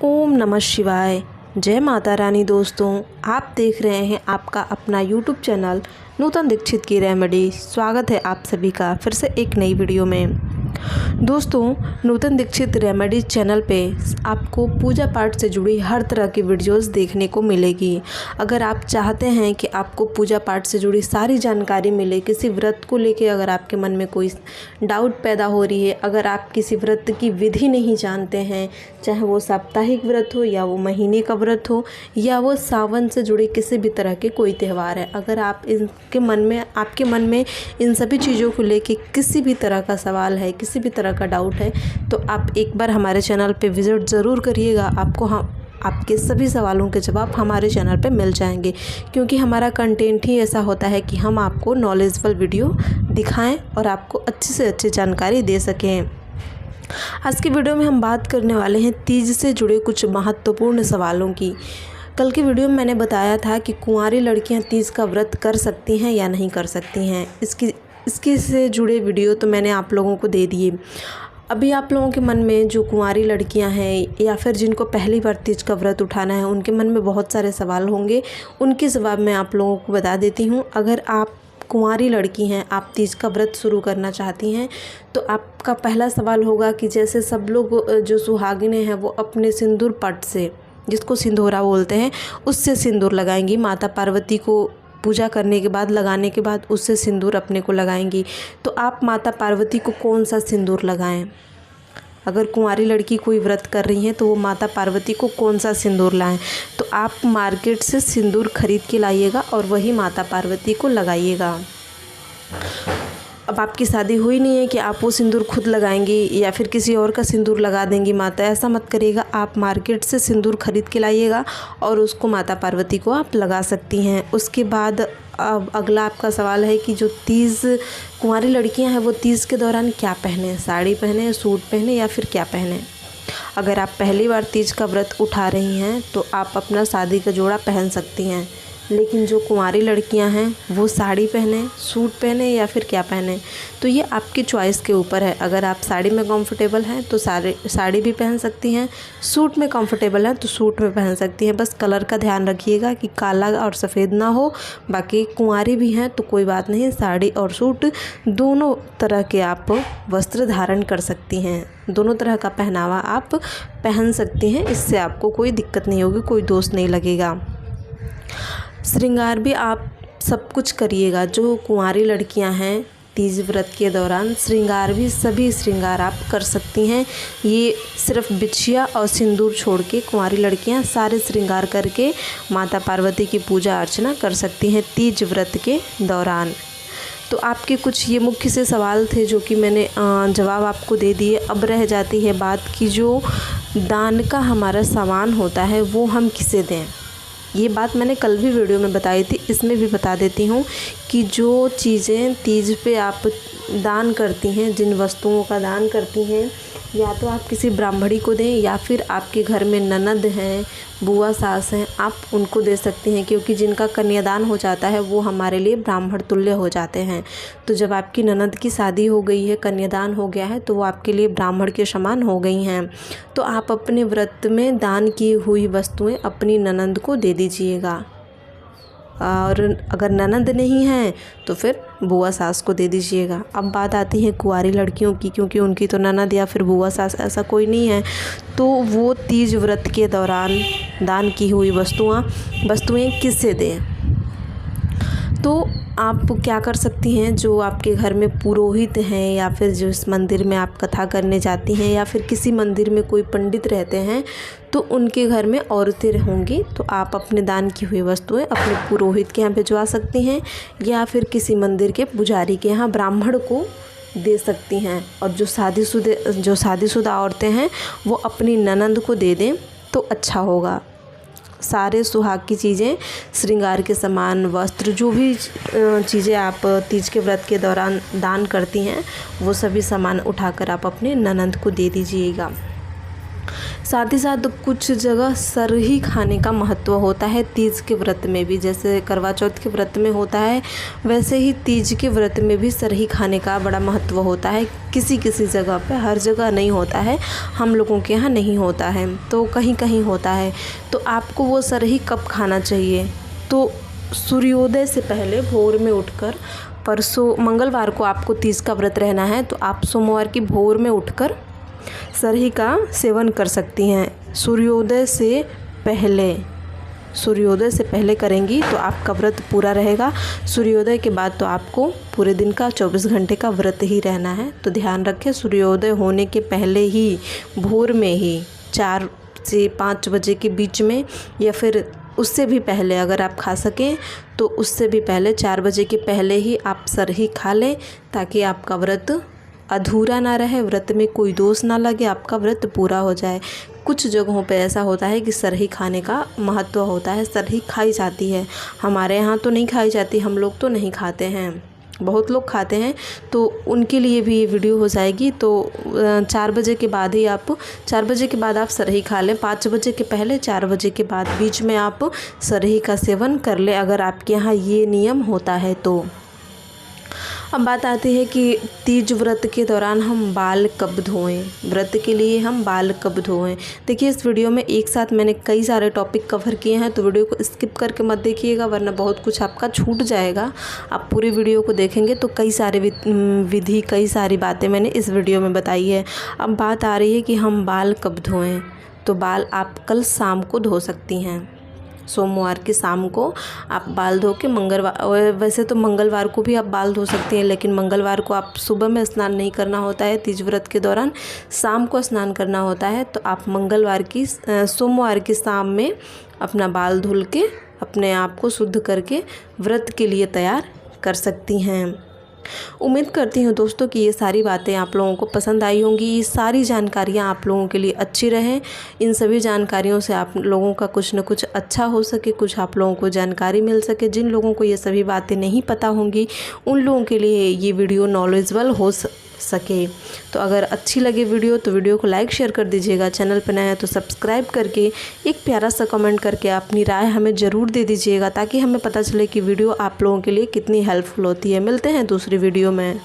ओम नमः शिवाय। जय माता रानी। दोस्तों, आप देख रहे हैं आपका अपना यूट्यूब चैनल नूतन दीक्षित की रेमेडी। स्वागत है आप सभी का फिर से एक नई वीडियो में। दोस्तों, नूतन दीक्षित रेमेडी चैनल पे आपको पूजा पाठ से जुड़ी हर तरह की वीडियोस देखने को मिलेगी। अगर आप चाहते हैं कि आपको पूजा पाठ से जुड़ी सारी जानकारी मिले, किसी व्रत को लेके अगर आपके मन में कोई डाउट पैदा हो रही है, अगर आप किसी व्रत की विधि नहीं जानते हैं, चाहे वो साप्ताहिक व्रत हो या वो महीने का व्रत हो या वो सावन से जुड़े किसी भी तरह के कोई त्यौहार है, अगर आपके मन में इन सभी चीज़ों को लेके किसी भी तरह का सवाल है, किसी भी तरह का डाउट है, तो आप एक बार हमारे चैनल पे विज़िट ज़रूर करिएगा। आपको आपके सभी सवालों के जवाब हमारे चैनल पे मिल जाएंगे, क्योंकि हमारा कंटेंट ही ऐसा होता है कि हम आपको नॉलेजफुल वीडियो दिखाएं और आपको अच्छी से अच्छी जानकारी दे सकें। आज की वीडियो में हम बात करने वाले हैं तीज से जुड़े कुछ महत्वपूर्ण सवालों की। कल की वीडियो में मैंने बताया था कि कुंवारी लड़कियां तीज का व्रत कर सकती हैं या नहीं कर सकती हैं। इसकी से जुड़े वीडियो तो मैंने आप लोगों को दे दिए। अभी आप लोगों के मन में जो कुंवारी लड़कियां हैं या फिर जिनको पहली बार तीज का व्रत उठाना है, उनके मन में बहुत सारे सवाल होंगे। उनके जवाब मैं आप लोगों को बता देती हूँ। अगर आप कुंवारी लड़की हैं, आप तीज का व्रत शुरू करना चाहती हैं, तो आपका पहला सवाल होगा कि जैसे सब लोग जो सुहागिनें हैं वो अपने सिंदूर पट से, जिसको सिंदूरा बोलते हैं, उससे सिंदूर लगाएंगी। माता पार्वती को पूजा करने के बाद, लगाने के बाद उससे सिंदूर अपने को लगाएंगी। तो आप माता पार्वती को कौन सा सिंदूर लगाएं? अगर कुंवारी लड़की कोई व्रत कर रही हैं तो वो माता पार्वती को कौन सा सिंदूर लाएं? तो आप मार्केट से सिंदूर खरीद के लाइएगा और वही माता पार्वती को लगाइएगा। अब आपकी शादी हुई नहीं है कि आप वो सिंदूर खुद लगाएंगी या फिर किसी और का सिंदूर लगा देंगी माता, ऐसा मत करिएगा। आप मार्केट से सिंदूर खरीद के लाइएगा और उसको माता पार्वती को आप लगा सकती हैं। उसके बाद अब अगला आपका सवाल है कि जो तीज कुंवारी लड़कियां हैं वो तीज के दौरान क्या पहने? साड़ी पहने, सूट पहने या फिर क्या पहने? अगर आप पहली बार तीज का व्रत उठा रही हैं तो आप अपना शादी का जोड़ा पहन सकती हैं, लेकिन जो कुंवारी लड़कियां हैं वो साड़ी पहने, सूट पहने या फिर क्या पहने, तो ये आपकी चॉइस के ऊपर है। अगर आप साड़ी में कंफर्टेबल हैं तो साड़ी भी पहन सकती हैं, सूट में कंफर्टेबल हैं तो सूट में पहन सकती हैं। बस कलर का ध्यान रखिएगा कि काला और सफ़ेद ना हो। बाकी कुंवारी भी हैं तो कोई बात नहीं, साड़ी और सूट दोनों तरह के आप वस्त्र धारण कर सकती हैं, दोनों तरह का पहनावा आप पहन सकती हैं। इससे आपको कोई दिक्कत नहीं होगी, कोई दोष नहीं लगेगा। श्रृंगार भी आप सब कुछ करिएगा। जो कुंवारी लड़कियां हैं तीज व्रत के दौरान श्रृंगार भी, सभी श्रृंगार आप कर सकती हैं। ये सिर्फ बिछिया और सिंदूर छोड़ के कुंवारी लड़कियां सारे श्रृंगार करके माता पार्वती की पूजा अर्चना कर सकती हैं तीज व्रत के दौरान। तो आपके कुछ ये मुख्य से सवाल थे जो कि मैंने जवाब आपको दे दिए। अब रह जाती है बात कि जो दान का हमारा सामान होता है वो हम किसे दें। ये बात मैंने कल भी वीडियो में बताई थी, इसमें भी बता देती हूँ कि जो चीज़ें तीज पे आप दान करती हैं, जिन वस्तुओं का दान करती हैं, या तो आप किसी ब्राह्मणी को दें या फिर आपके घर में ननद हैं, बुआ सास हैं, आप उनको दे सकती हैं, क्योंकि जिनका कन्यादान हो जाता है वो हमारे लिए ब्राह्मण तुल्य हो जाते हैं। तो जब आपकी ननद की शादी हो गई है, कन्यादान हो गया है, तो वो आपके लिए ब्राह्मण के समान हो गई हैं। तो आप अपने व्रत में दान की हुई वस्तुएं अपनी ननद को दे दीजिएगा, और अगर ननद नहीं है तो फिर बुआ सास को दे दीजिएगा। अब बात आती है कुंवारी लड़कियों की, क्योंकि उनकी तो ननद या फिर बुआ सास ऐसा कोई नहीं है, तो वो तीज व्रत के दौरान दान की हुई वस्तुएं किससे दें? तो आप क्या कर सकती हैं, जो आपके घर में पुरोहित हैं या फिर जिस मंदिर में आप कथा करने जाती हैं या फिर किसी मंदिर में कोई पंडित रहते हैं, तो उनके घर में औरतें होंगी, तो आप अपने दान की हुई वस्तुएं अपने पुरोहित के यहाँ भिजवा सकती हैं या फिर किसी मंदिर के पुजारी के यहाँ ब्राह्मण को दे सकती हैं। और जो शादीशुदा औरतें हैं वो अपनी ननद को दे दें तो अच्छा होगा। सारे सुहाग की चीज़ें, श्रृंगार के सामान, वस्त्र, जो भी चीज़ें आप तीज के व्रत के दौरान दान करती हैं वो सभी सामान उठाकर आप अपने ननद को दे दीजिएगा। साथ ही साथ कुछ जगह सरही खाने का महत्व होता है तीज के व्रत में भी। जैसे करवा चौथ के व्रत में होता है, वैसे ही तीज के व्रत में भी सरही खाने का बड़ा महत्व होता है। किसी किसी जगह पे, हर जगह नहीं होता है, हम लोगों के यहाँ नहीं होता है, तो कहीं कहीं होता है। तो आपको वो सरही कब खाना चाहिए? तो सूर्योदय से पहले भोर में उठकर, परसों मंगलवार को आपको तीज का व्रत रहना है, तो आप सोमवार की भोर में उठकर सरही का सेवन कर सकती हैं। सूर्योदय से पहले करेंगी तो आपका व्रत पूरा रहेगा। सूर्योदय के बाद तो आपको पूरे दिन का 24 घंटे का व्रत ही रहना है। तो ध्यान रखें, सूर्योदय होने के पहले ही, भोर में ही 4 से 5 बजे के बीच में, या फिर उससे भी पहले अगर आप खा सकें तो उससे भी पहले 4 बजे के पहले ही आप सरही खा लें, ताकि आपका व्रत अधूरा ना रहे, व्रत में कोई दोष ना लगे, आपका व्रत पूरा हो जाए। कुछ जगहों पे ऐसा होता है कि सरही खाने का महत्व होता है, सरही खाई जाती है। हमारे यहाँ तो नहीं खाई जाती, हम लोग तो नहीं खाते हैं, बहुत लोग खाते हैं, तो उनके लिए भी ये वीडियो हो जाएगी। तो 4 बजे के बाद ही आप 4 बजे के बाद आप सरही खा लें। 5 बजे के पहले, 4 बजे के बाद, बीच में आप सरही का सेवन कर लें, अगर आपके यहाँ ये नियम होता है तो। अब बात आती है कि तीज व्रत के दौरान हम बाल कब धोएं, व्रत के लिए हम बाल कब धोएं। देखिए, इस वीडियो में एक साथ मैंने कई सारे टॉपिक कवर किए हैं, तो वीडियो को स्किप करके मत देखिएगा, वरना बहुत कुछ आपका छूट जाएगा। आप पूरी वीडियो को देखेंगे तो कई सारी बातें मैंने इस वीडियो में बताई है। अब बात आ रही है कि हम बाल कब धोएँ। तो बाल आप कल शाम को धो सकती हैं। सोमवार की शाम को आप बाल धो के, वैसे तो मंगलवार को भी आप बाल धो सकती हैं, लेकिन मंगलवार को आप सुबह में स्नान नहीं करना होता है, तीज व्रत के दौरान शाम को स्नान करना होता है। तो आप सोमवार की शाम में अपना बाल धुल के, अपने आप को शुद्ध करके व्रत के लिए तैयार कर सकती हैं। उम्मीद करती हूँ दोस्तों कि ये सारी बातें आप लोगों को पसंद आई होंगी। ये सारी जानकारियाँ आप लोगों के लिए अच्छी रहें। इन सभी जानकारियों से आप लोगों का कुछ न कुछ अच्छा हो सके, कुछ आप लोगों को जानकारी मिल सके। जिन लोगों को ये सभी बातें नहीं पता होंगी, उन लोगों के लिए ये वीडियो नॉलेजेबल हो सके। तो अगर अच्छी लगे वीडियो तो वीडियो को लाइक शेयर कर दीजिएगा। चैनल पर नया है तो सब्सक्राइब करके एक प्यारा सा कमेंट करके अपनी राय हमें ज़रूर दे दीजिएगा, ताकि हमें पता चले कि वीडियो आप लोगों के लिए कितनी हेल्पफुल होती है। मिलते हैं दूसरी वीडियो में।